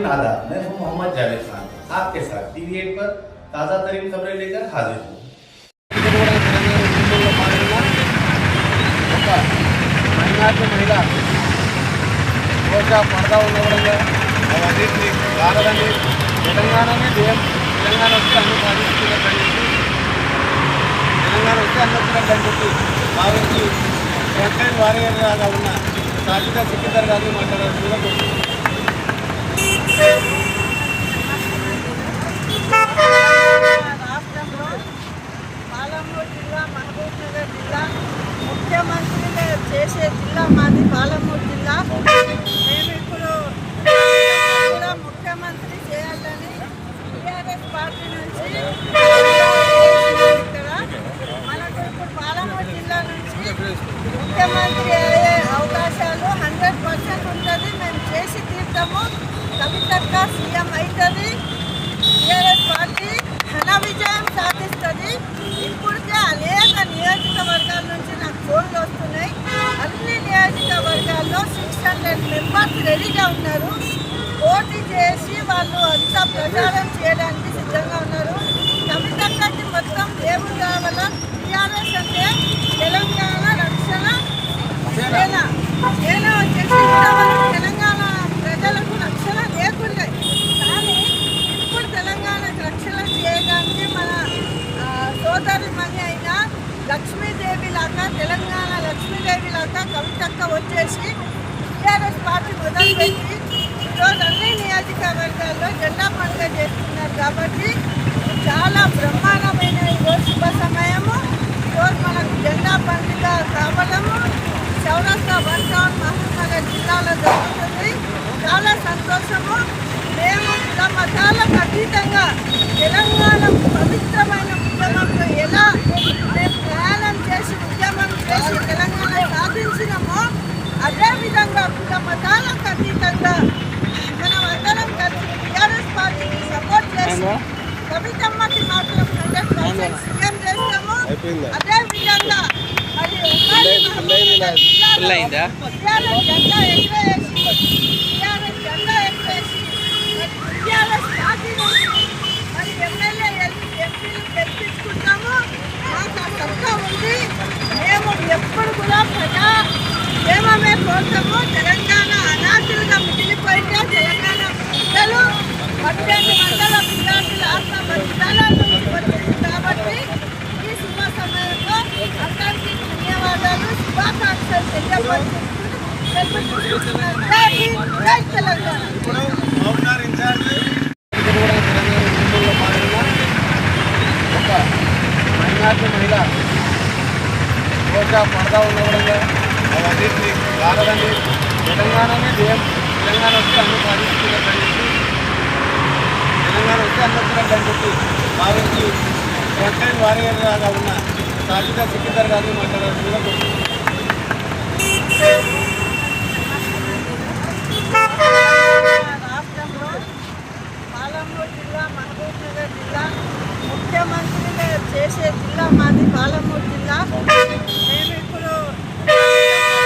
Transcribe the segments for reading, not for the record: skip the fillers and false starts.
नाज़रीन आदाब, मैं हूं मोहम्मद जावेद खान, आपके साथ TV8 पर ताज़ा तरीन खबरें लेकर हाजिर हूँ। మైనార్టీ మహిళ రోజా పడదా ఉండవడంగా అవన్నింటినీ కారణాన్ని తెలంగాణనే తెలంగాణ వస్తే అన్ని సాధిస్తున్నట్టు తెలంగాణ వస్తే అన్ని వచ్చినట్టు చెప్పి భావించి ఫ్రంట్ వారియర్ లాగా ఉన్న సాజిదా సికిందర్ గారిని మాట్లాడాల్సిందిగా కోరుతున్నాను. రాష్ట్రంలో పాలమూరు జిల్లా, మహబూబ్ నగర్ జిల్లా ముఖ్యమంత్రి చేసే జిల్లా మాది పాలమూరు జిల్లా. మేము ఇప్పుడు కూడా ముఖ్యమంత్రి చేయాలని టీఆర్ఎస్ పార్టీ నుంచి ఇక్కడ మనకు ఇప్పుడు పాలమూరు జిల్లా నుంచి ముఖ్యమంత్రి అయ్యే అవకాశాలు 100% ఉంటుంది. మేము చేసి తీర్థము. కవితక్క సీఎం అవుతుంది. టీఆర్ఎస్ పార్టీ ఘన విజయం సాధిస్తుంది. ఇప్పటికే అనేక నియోజకవర్గాల నుంచి నాకు ఫోన్లు వస్తున్నాయి. అన్ని నియోజకవర్గాల్లో 600 మెంబర్స్ రెడీగా ఉన్నారు. పోటీ చేసి వాళ్ళు అంతా ప్రచారం చేయడానికి సిద్ధంగా ఉన్నారు. కవితక్కకి మొత్తం దేవుడు కావాల. టీఆర్ఎస్ అంటే తెలంగాణ రక్షణ సేన వచ్చేసి తెలంగాణ ప్రజలకు రక్షణ లేకుండే, కానీ ఇప్పుడు తెలంగాణకు రక్షణ చేయడానికి మన సోదరి మణి అయిన లక్ష్మీదేవి లాగా, తెలంగాణ లక్ష్మీదేవి లాగా కవితక్క వచ్చేసి టీఆర్ఎస్ పార్టీ మొదలుపెట్టి ఈరోజు అన్ని నియోజకవర్గాల్లో జెండా పండుగ చేస్తున్నారు. కాబట్టి చాలా బ్రహ్మాండమైన ఈరోజు శుభ సమయము. ఈరోజు మనకు జెండా పండుగ కావడము చౌరస్తా వన్ టౌన్ మహబూబ్ నగర్ జిల్లాలో జరుగుతుంది. చాలా సంతోషము. మేము ఇలా మతాలకు అతీతంగా తెలంగాణ పవిత్రమైన ఉద్యమంలో ఎలా మేము ప్రయాణం చేసి ఉద్యమం చేసి తెలంగాణ సాధించినామో అదేవిధంగా కుల మతాలకు అతీతంగా మనం అందరం కలిసి టీఆర్ఎస్ పార్టీకి సపోర్ట్ చేసి కవితమ్మకి మాత్రం 100% సీఎం చేస్తాము. అదేవిధంగా మరి టీఆర్ఎస్ జెండా ఎగరేసి టీఆర్ఎస్ పార్టీ నుంచి మరి ఎమ్మెల్యే ఎంపీలు గెలిపించుకుంటాము. మాకు ఆ సత్తా ఉంది. మేము ఎప్పుడు కూడా ప్రజా క్షేమమే కోరుతాము. తెలంగాణ అనాథులుగా మిగిలిపోయితే తెలంగాణ పిల్లలు 18 మండల విద్యార్థుల ఆత్మహత్యాలను వచ్చింది. కాబట్టి ఈ శుభ సమయంలో అందరికీ ధన్యవాదాలు, శుభాకాంక్షలు తెలియపరుచుకుంటూ జై తెలంగాణ. మైనార్టీ మహిళ రోజా పడదా ఉండవడంగా అవన్నింటినీ కారణాన్ని తెలంగాణనే తెలంగాణ వస్తే అన్ని సాధిస్తున్నట్టు తెలంగాణ వస్తే అన్ని వచ్చినట్టు చెప్పి భావించి ఫ్రంట్ వారియర్ లాగా ఉన్న సాజిదా సికిందర్ గారిని మాట్లాడాల్సిందిగా కోరుతున్నాను. రాష్ట్రంలో పాలమూరు జిల్లా, మహబూబ్ నగర్ జిల్లా ముఖ్యమంత్రి చేసే జిల్లా మాది పాలమూరు జిల్లా. మేము ఇప్పుడు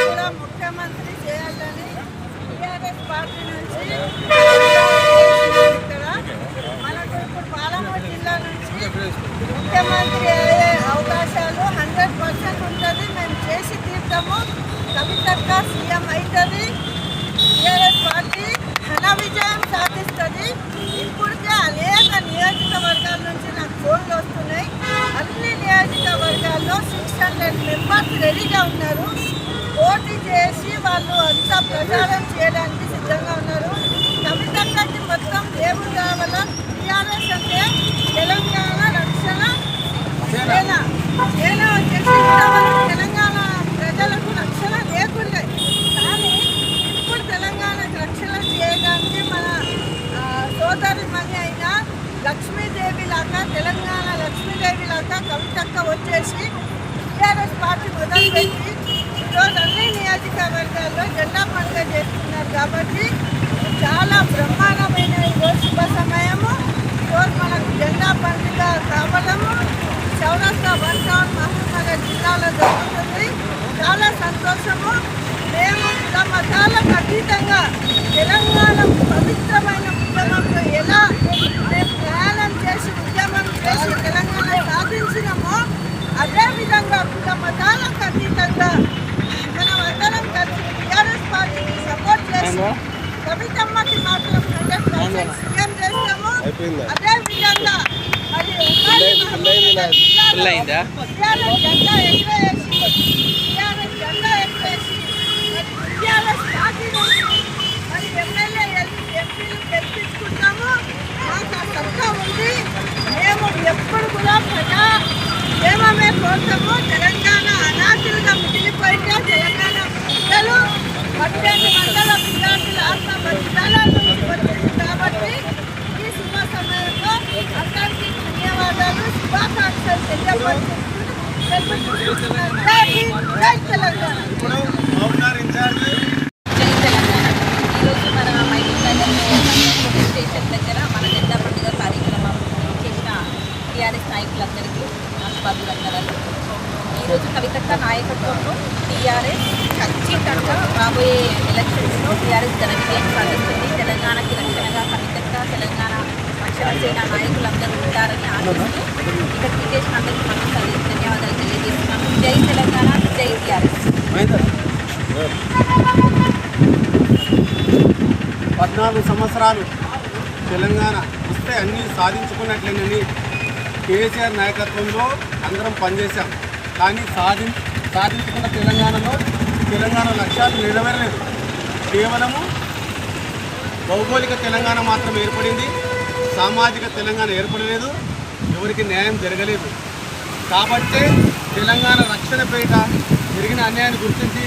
కూడా ముఖ్యమంత్రి చేయాలని టీఆర్ఎస్ పార్టీ నుంచి ఇక్కడ మనకు ఇప్పుడు పాలమూరు జిల్లా నుంచి ముఖ్యమంత్రి అయ్యే అవకాశాలు 100% ఉంటుంది. మేము చేసి తీర్థము. కవితక్క సీఎం అవుతుంది. టీఆర్ఎస్ పార్టీ ఘన విజయం సాధిస్తుంది. ఇప్పటికే అనేక నియోజకవర్గాల నుంచి నాకు ఫోన్లు వస్తున్నాయి. అన్ని నియోజకవర్గాల్లో 600 మెంబర్స్ రెడీగా ఉన్నారు. పోటీ చేసి వాళ్ళు అంతా ప్రచారం చేయడానికి సిద్ధంగా ఉన్నారు. కవితక్కకి మొత్తం దేవుడు కావాల. టీఆర్ఎస్ అంటే తెలంగాణ రక్షణ సేన వచ్చేసి తెలంగాణ ప్రజలకు రక్షణ లేకుండే, కానీ ఇప్పుడు తెలంగాణకు రక్షణ చేయడానికి మన సోదరి మణి అయిన లక్ష్మీదేవి లాగా, తెలంగాణ లక్ష్మీదేవి లాగా కవితక్క వచ్చేసి టీఆర్ఎస్ పార్టీ మొదలుపెట్టి ఈరోజు అన్ని నియోజకవర్గాల్లో జెండా పండుగ చేస్తున్నారు. కాబట్టి చాలా బ్రహ్మాండమైన ఈరోజు శుభ సమయము. ఈరోజు మనకు జెండా పండుగ కావడము చౌరస్తా వన్ టౌన్ మహబూబ్ నగర్ జిల్లాలో జరుగుతుంది. చాలా సంతోషము. మేము ఇలా మతాలకు అతీతంగా తెలంగాణ పవిత్రమైన అయిపోయిందా? అదే విధంగా మరి ఉమ్మడి మహబూబాబాద్ జిల్లాలో టీఆర్ఎస్ జెండా ఎగరేసి మరి టీఆర్ఎస్ పార్టీ నుంచి మరి ఎమ్మెల్యే ఎంపీలు గెలిపించుకుంటాము. మాకు ఆ సత్తా ఉంది. మేము ఎప్పుడు కూడా ప్రజా క్షేమమే కోసము. తెలంగాణ అనాథులుగా మిగిలిపోయితే తెలంగాణ బిడ్డలు 12 మండల విద్యార్థుల ఆత్మ బలిదానాలు వచ్చింది కాబట్టి ఈ శుభ సమయంలో అందరికీ ధన్యవాదాలు, శుభాకాంక్షలు తెలియపరుస్తున్నాను. జై తెలంగాణ. ఇప్పుడు మహబూబ్నగర్ ఇన్ఛార్జ్ జై తెలంగాణ. ఈరోజు మన మైసూర్ నగర్ పోలీస్ స్టేషన్ దగ్గర మన జెండా పండుగ కార్యక్రమం చేసిన టీఆర్ఎస్ నాయకులందరికీ బంధువులందరూ ఈరోజు కవితక్క నాయకత్వంలో టీఆర్ఎస్ ఖచ్చితంగా రాబోయే ఎలక్షన్స్లో టీఆర్ఎస్ ఘన విజయం సాధిస్తుంది. తెలంగాణకి రక్షణగా కవితక్క, తెలంగాణ రక్షణ సేన నాయకులందరూ ఉంటారని ఆశిస్తూ ఇక్కడికి చేసిన అందరికీ మరొకసారి ధన్యవాదాలు తెలియజేస్తున్నాను. జై తెలంగాణ, జై టీఆర్ఎస్. 14 సంవత్సరాలు తెలంగాణ వస్తే అన్నీ సాధించుకున్నట్లేనని కేసీఆర్ నాయకత్వంలో అందరం పనిచేశాం. కానీ సాధించుకున్న తెలంగాణలో తెలంగాణ లక్ష్యాలు నెరవేరలేదు. కేవలము భౌగోళిక తెలంగాణ మాత్రం ఏర్పడింది, సామాజిక తెలంగాణ ఏర్పడలేదు, ఎవరికి న్యాయం జరగలేదు. కాబట్టే తెలంగాణ రక్షణ పేట జరిగిన అన్యాయాన్ని గుర్తించి